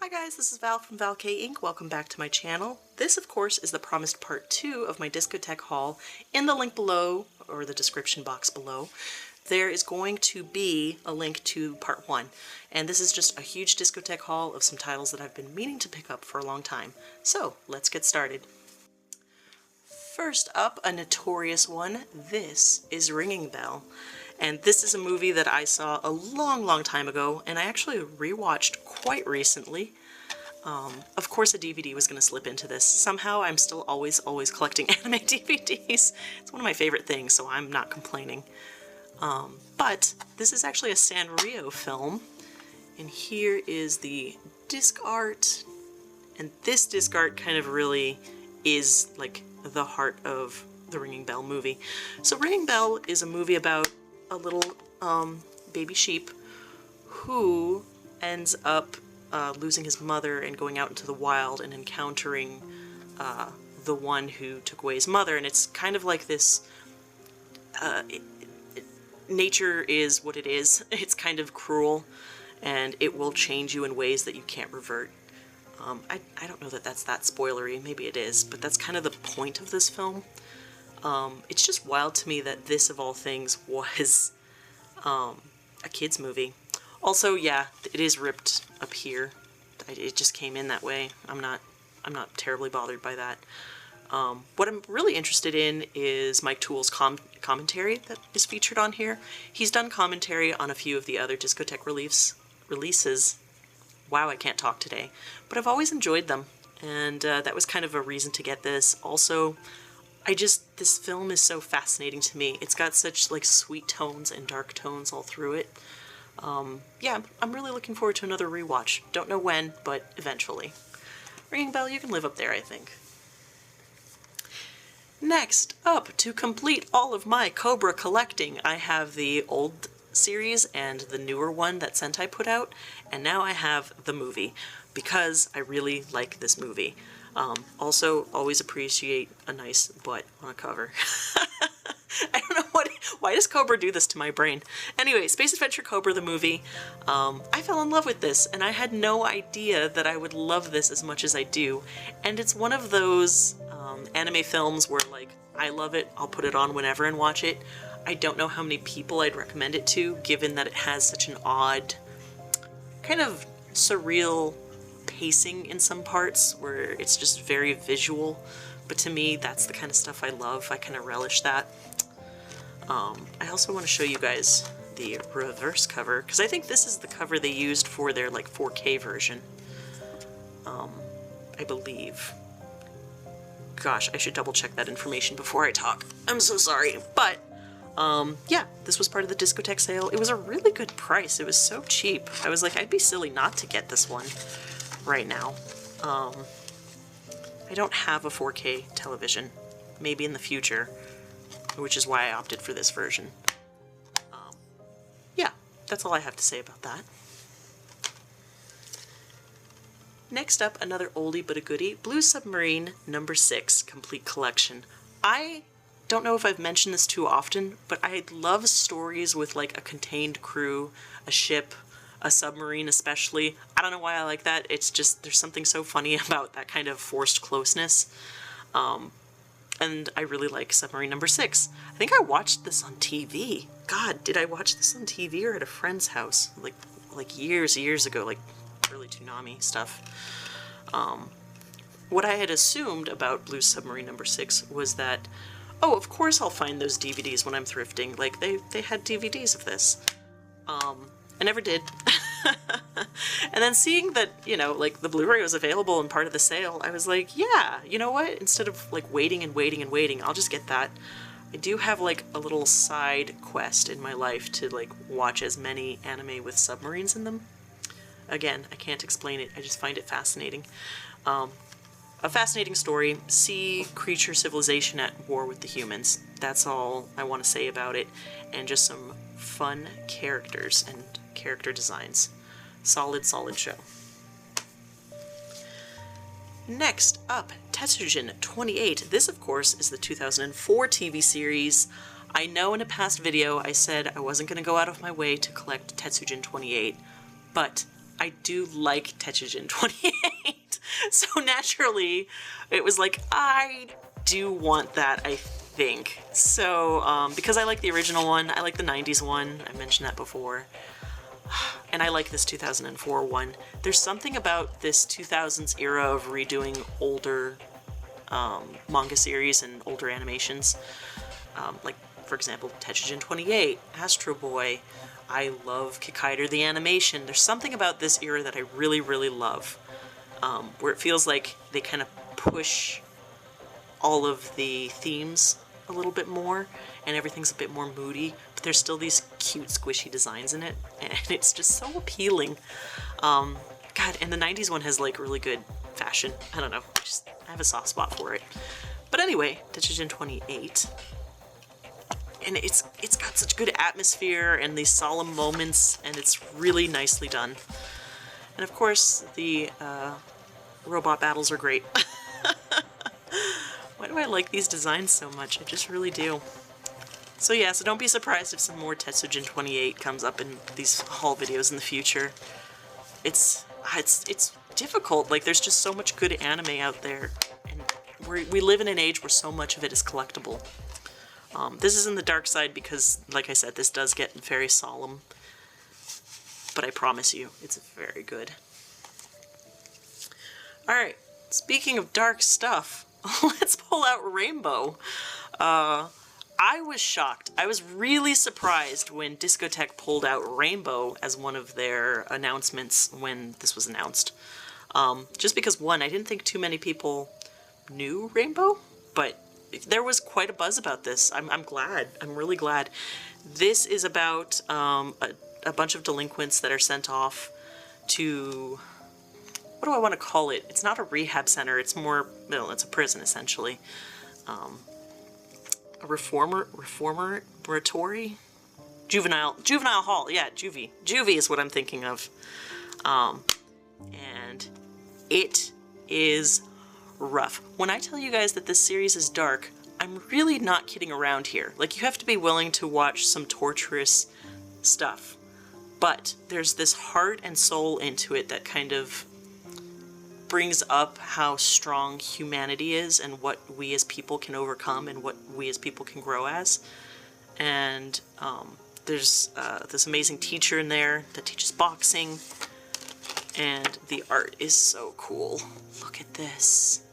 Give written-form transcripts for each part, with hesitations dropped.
Hi guys, this is Val from Val K Inc. Welcome back to my channel. This, of course, is the promised part 2 of my Discotek haul. In the link below, or the description box below, there is going to be a link to part 1. And this is just a huge Discotek haul of some titles that I've been meaning to pick up for a long time. So, let's get started. First up, a notorious one. This is Ringing Bell. And this is a movie that I saw a long time ago, and I actually rewatched quite recently. Of course a DVD was going to slip into this. Somehow I'm still always collecting anime DVDs. It's one of my favorite things, so I'm not complaining. But this is actually a Sanrio film, and here is the disc art. And this disc art kind of really is like the heart of the Ringing Bell movie. So Ringing Bell is a movie about a little baby sheep who ends up losing his mother and going out into the wild and encountering the one who took away his mother. And it's kind of like this, nature is what it is. It's kind of cruel, and it will change you in ways that you can't revert. I don't know that that's that spoilery, maybe it is, but that's kind of the point of this film. It's just wild to me that this, of all things, was a kid's movie. Also, yeah, it is ripped up here. It just came in that way. I'm not terribly bothered by that. What I'm really interested in is Mike Toole's commentary that is featured on here. He's done commentary on a few of the other Discotek releases. Wow, I can't talk today. But I've always enjoyed them, and that was kind of a reason to get this. Also, this film is so fascinating to me. It's got such like sweet tones and dark tones all through it. Yeah, I'm really looking forward to another rewatch. Don't know when, but eventually. Ringing Bell, you can live up there, I think. Next up, to complete all of my Cobra collecting, I have the old series and the newer one that Sentai put out, and now I have the movie, because I really like this movie. Also, always appreciate a nice butt on a cover. I don't know why does Cobra do this to my brain? Anyway, Space Adventure Cobra, the movie. I fell in love with this, and I had no idea that I would love this as much as I do. And it's one of those anime films where, like, I love it, I'll put it on whenever and watch it. I don't know how many people I'd recommend it to, given that it has such an odd, kind of surreal pacing in some parts where it's just very visual, but to me that's the kind of stuff I love. I kind of relish that. I also want to show you guys the reverse cover, because I think this is the cover they used for their like 4K version. I believe. Gosh, I should double check that information before I talk. I'm so sorry, but yeah, this was part of the Discotek sale. It was a really good price. It was so cheap. I was like, I'd be silly not to get this one right now. I don't have a 4K television. Maybe in the future, which is why I opted for this version. Yeah, that's all I have to say about that. Next up, another oldie but a goodie, Blue Submarine No. 6 Complete Collection. I don't know if I've mentioned this too often, but I love stories with like a contained crew, a ship, a submarine especially. I don't know why I like that. It's just, there's something so funny about that kind of forced closeness. And I really like Submarine No. 6. I think I watched this on TV. God, did I watch this on TV or at a friend's house? Like years ago, like early Toonami stuff. What I had assumed about Blue Submarine No. 6 was that, oh, of course I'll find those DVDs when I'm thrifting. Like, they had DVDs of this. I never did. And then seeing that, you know, like, the Blu-ray was available and part of the sale, I was like, yeah, you know what? Instead of, like, waiting, I'll just get that. I do have, like, a little side quest in my life to, like, watch as many anime with submarines in them. Again, I can't explain it. I just find it fascinating. A fascinating story, sea creature civilization at war with the humans. That's all I want to say about it, and just some fun characters and character designs. Solid show. Next up, Tetsujin 28. This, of course, is the 2004 TV series. I know in a past video I said I wasn't going to go out of my way to collect Tetsujin 28, but I do like Tetsujin 28. So naturally, it was like, I do want that, I think. So, because I like the original one, I like the 90s one, I mentioned that before, and I like this 2004 one. There's something about this 2000s era of redoing older manga series and older animations. Like, for example, Tetsujin 28, Astro Boy. I love Kikaider the animation. There's something about this era that I really, really love, where it feels like they kind of push all of the themes a little bit more, and everything's a bit more moody, but there's still these cute, squishy designs in it, and it's just so appealing. God, and the 90s one has, like, really good fashion. I don't know, I have a soft spot for it. But anyway, Tetsujin 28. And it's got such good atmosphere and these solemn moments, and it's really nicely done. And of course, the robot battles are great. Why do I like these designs so much? I just really do. So yeah, so don't be surprised if some more Tetsujin 28 comes up in these haul videos in the future. It's difficult. Like, there's just so much good anime out there, and we live in an age where so much of it is collectible. This is in the dark side because, like I said, this does get very solemn. But I promise you, it's very good. Alright, speaking of dark stuff, let's pull out Rainbow. I was shocked. I was really surprised when Discotek pulled out Rainbow as one of their announcements when this was announced. Just because, one, I didn't think too many people knew Rainbow, but there was quite a buzz about this. I'm glad. I'm really glad. This is about a bunch of delinquents that are sent off to, what do I want to call it? It's not a rehab center. It's more, well, it's a prison essentially. A reformatory? Juvenile hall. Yeah, juvie. Juvie is what I'm thinking of. And it is rough. When I tell you guys that this series is dark, I'm really not kidding around here. Like, you have to be willing to watch some torturous stuff. But there's this heart and soul into it that kind of brings up how strong humanity is and what we as people can overcome and what we as people can grow as. And there's this amazing teacher in there that teaches boxing, and the art is so cool. Look at this.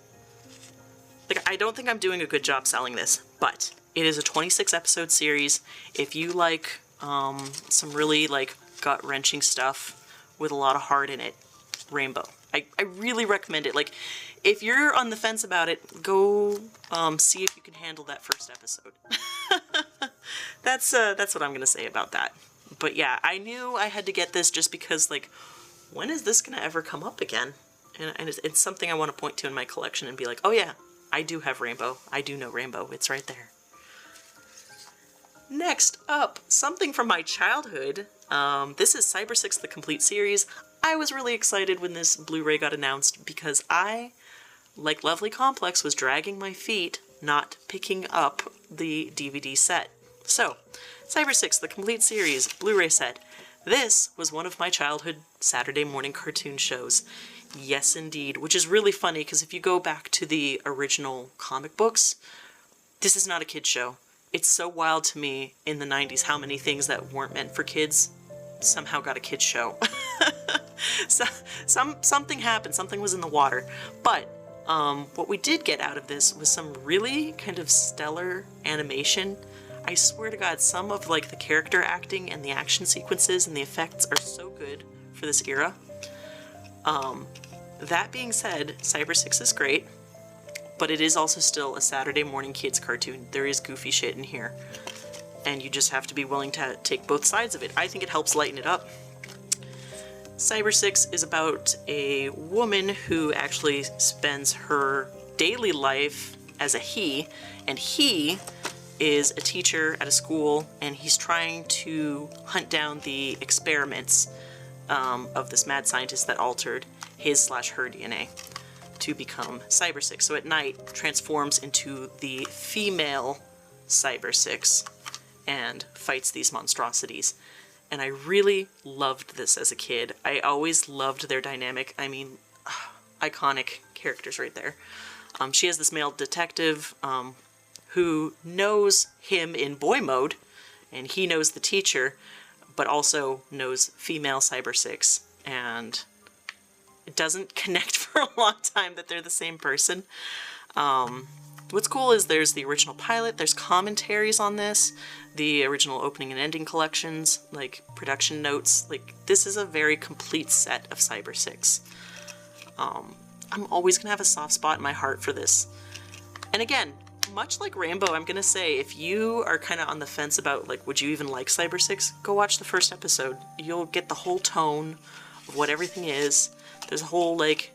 Like, I don't think I'm doing a good job selling this, but it is a 26 episode series. If you like some really, like, gut-wrenching stuff with a lot of heart in it, Rainbow. I really recommend it. Like, if you're on the fence about it, go see if you can handle that first episode. That's what I'm gonna say about that. But yeah, I knew I had to get this just because, like, when is this gonna ever come up again? And it's something I want to point to in my collection and be like, oh yeah, I do have Rainbow. I do know Rainbow. It's right there. Next up, something from my childhood. This is Cyber 6 The Complete Series. I was really excited when this Blu-ray got announced because I, like Lovely Complex, was dragging my feet not picking up the DVD set. So, Cyber 6 The Complete Series Blu-ray set. This was one of my childhood Saturday morning cartoon shows. Yes, indeed. Which is really funny because if you go back to the original comic books, this is not a kid's show. It's so wild to me in the 90s how many things that weren't meant for kids somehow got a kid's show. So, something happened, something was in the water. But what we did get out of this was some really kind of stellar animation. I swear to God, some of, like, the character acting and the action sequences and the effects are so good for this era. That being said, Cyber 6 is great, but it is also still a Saturday morning kids cartoon. There is goofy shit in here, and you just have to be willing to take both sides of it. I think it helps lighten it up. Cyber 6 is about a woman who actually spends her daily life as a he, and he is a teacher at a school, and he's trying to hunt down the experiments of this mad scientist that altered his/her DNA to become Cyber 6. So at night, transforms into the female Cyber 6 and fights these monstrosities. and I really loved this as a kid. I always loved their dynamic. I mean, iconic characters right there. She has this male detective who knows him in boy mode, and he knows the teacher, but also knows female Cyber 6, and it doesn't connect for a long time that they're the same person. What's cool is there's the original pilot, there's commentaries on this, the original opening and ending collections, like production notes. Like, this is a very complete set of Cyber 6. I'm always gonna have a soft spot in my heart for this. And again, much like Rainbow, I'm gonna say, if you are kind of on the fence about, like, would you even like Cyber 6, go watch the first episode. You'll get the whole tone of what everything is. There's a whole, like,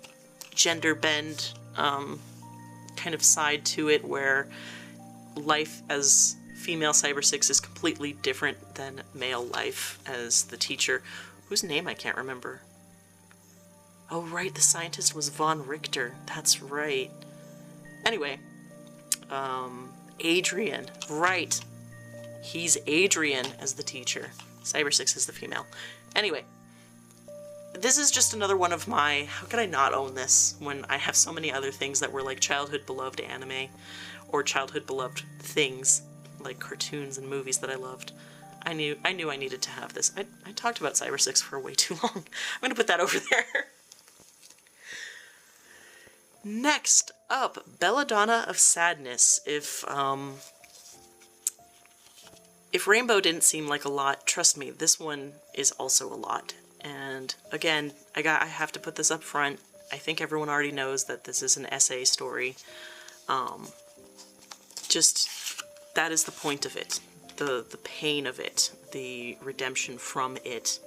gender bend kind of side to it, where life as female Cyber 6 is completely different than male life as the teacher, whose name I can't remember. Oh right, the scientist was Von Richter. That's right. Anyway, Adrian. Right. He's Adrian as the teacher. Cyber 6 is the female. Anyway, this is just another one of my, how could I not own this when I have so many other things that were like childhood beloved anime or childhood beloved things like cartoons and movies that I loved. I knew I needed to have this. I talked about Cyber 6 for way too long. I'm going to put that over there. Next up, Belladonna of Sadness. If Rainbow didn't seem like a lot, trust me, this one is also a lot. And again, I have to put this up front. I think everyone already knows that this is an essay story. Just, that is the point of it. The pain of it. The redemption from it.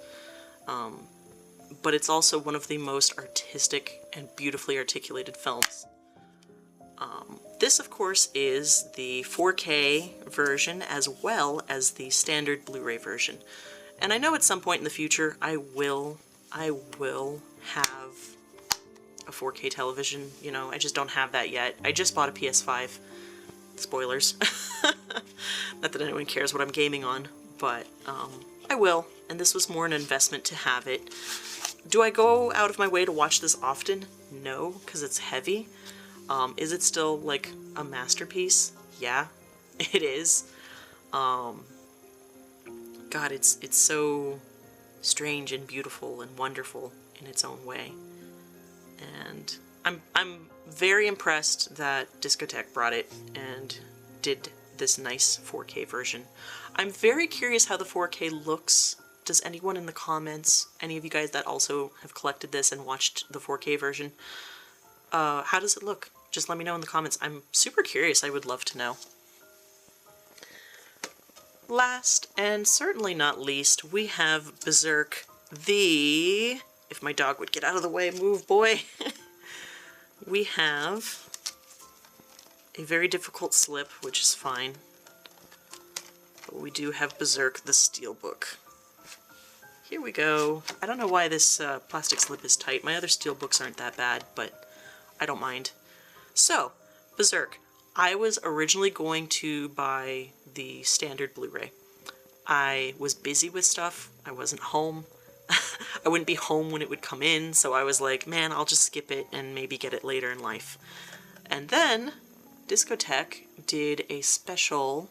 But it's also one of the most artistic and beautifully articulated films. This, of course, is the 4K version as well as the standard Blu-ray version. And I know at some point in the future I will have a 4K television. You know, I just don't have that yet. I just bought a PS5. Spoilers. Not that anyone cares what I'm gaming on, but I will. And this was more an investment to have it. Do I go out of my way to watch this often? No, because it's heavy. Is it still, like, a masterpiece? Yeah, it is. God, it's so strange and beautiful and wonderful in its own way. And I'm very impressed that Discotek brought it and did this nice 4K version. I'm very curious how the 4K looks. Does anyone in the comments, any of you guys that also have collected this and watched the 4K version, how does it look? Just let me know in the comments. I'm super curious. I would love to know. Last, and certainly not least, we have Berserk, if my dog would get out of the way, move boy. We have a very difficult slip, which is fine. But we do have Berserk, the Steelbook. Here we go. I don't know why this plastic slip is tight. My other steelbooks aren't that bad, but I don't mind. So, Berserk. I was originally going to buy the standard Blu-ray. I was busy with stuff. I wasn't home. I wouldn't be home when it would come in, so I was like, man, I'll just skip it and maybe get it later in life. And then Discotek did a special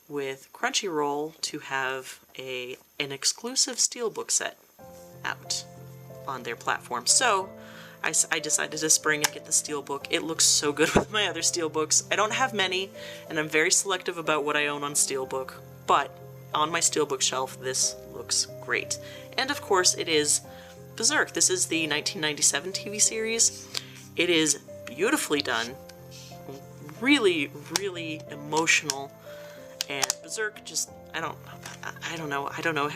with Crunchyroll to have an exclusive steelbook set out on their platform. So I decided to spring and get the steelbook. It looks so good with my other steelbooks. I don't have many, and I'm very selective about what I own on steelbook, but on my steelbook shelf, this looks great. And of course, it is Berserk. This is the 1997 TV series. It is beautifully done, really, really emotional, and Berserk just, I don't know.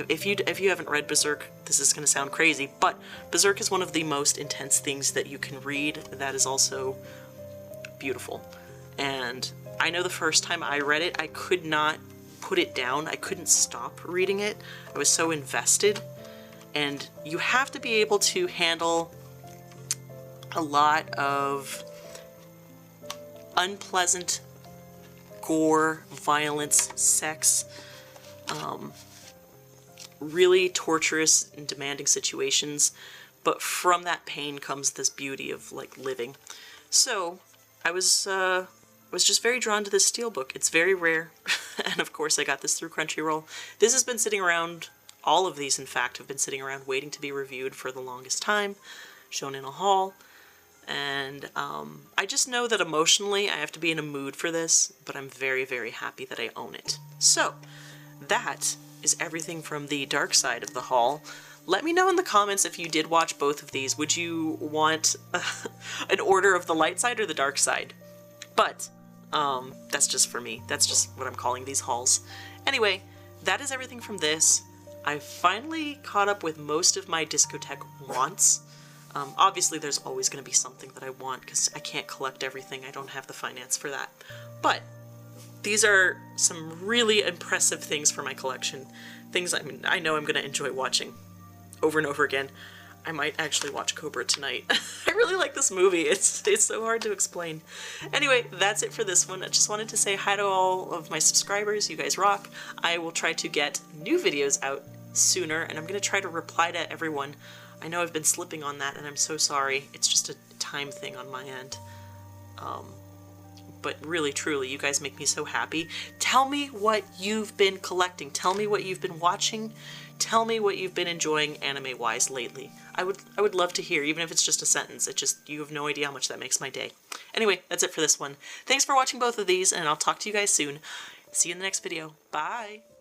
If you haven't read Berserk, this is going to sound crazy, but Berserk is one of the most intense things that you can read that is also beautiful. And I know the first time I read it, I could not put it down. I couldn't stop reading it. I was so invested. And you have to be able to handle a lot of unpleasant gore, violence, sex. really torturous and demanding situations, but from that pain comes this beauty of like living. So I was just very drawn to this steelbook. It's very rare, and of course I got this through Crunchyroll. This has been sitting around, all of these in fact have been sitting around waiting to be reviewed for the longest time, shown in a haul, and I just know that emotionally I have to be in a mood for this, but I'm very, very happy that I own it. So that is everything from the dark side of the haul. Let me know in the comments if you did watch both of these. Would you want an order of the light side or the dark side? But that's just for me. That's just what I'm calling these hauls. Anyway, that is everything from this. I've finally caught up with most of my Discotek wants. Obviously there's always going to be something that I want because I can't collect everything. I don't have the finance for that. But these are some really impressive things for my collection. Things I know I'm going to enjoy watching over and over again. I might actually watch Cobra tonight. I really like this movie. It's so hard to explain. Anyway, that's it for this one. I just wanted to say hi to all of my subscribers. You guys rock. I will try to get new videos out sooner, and I'm going to try to reply to everyone. I know I've been slipping on that, and I'm so sorry. It's just a time thing on my end. But really, truly, you guys make me so happy. Tell me what you've been collecting. Tell me what you've been watching. Tell me what you've been enjoying anime-wise lately. I would love to hear, even if it's just a sentence. You have no idea how much that makes my day. Anyway, that's it for this one. Thanks for watching both of these, and I'll talk to you guys soon. See you in the next video. Bye!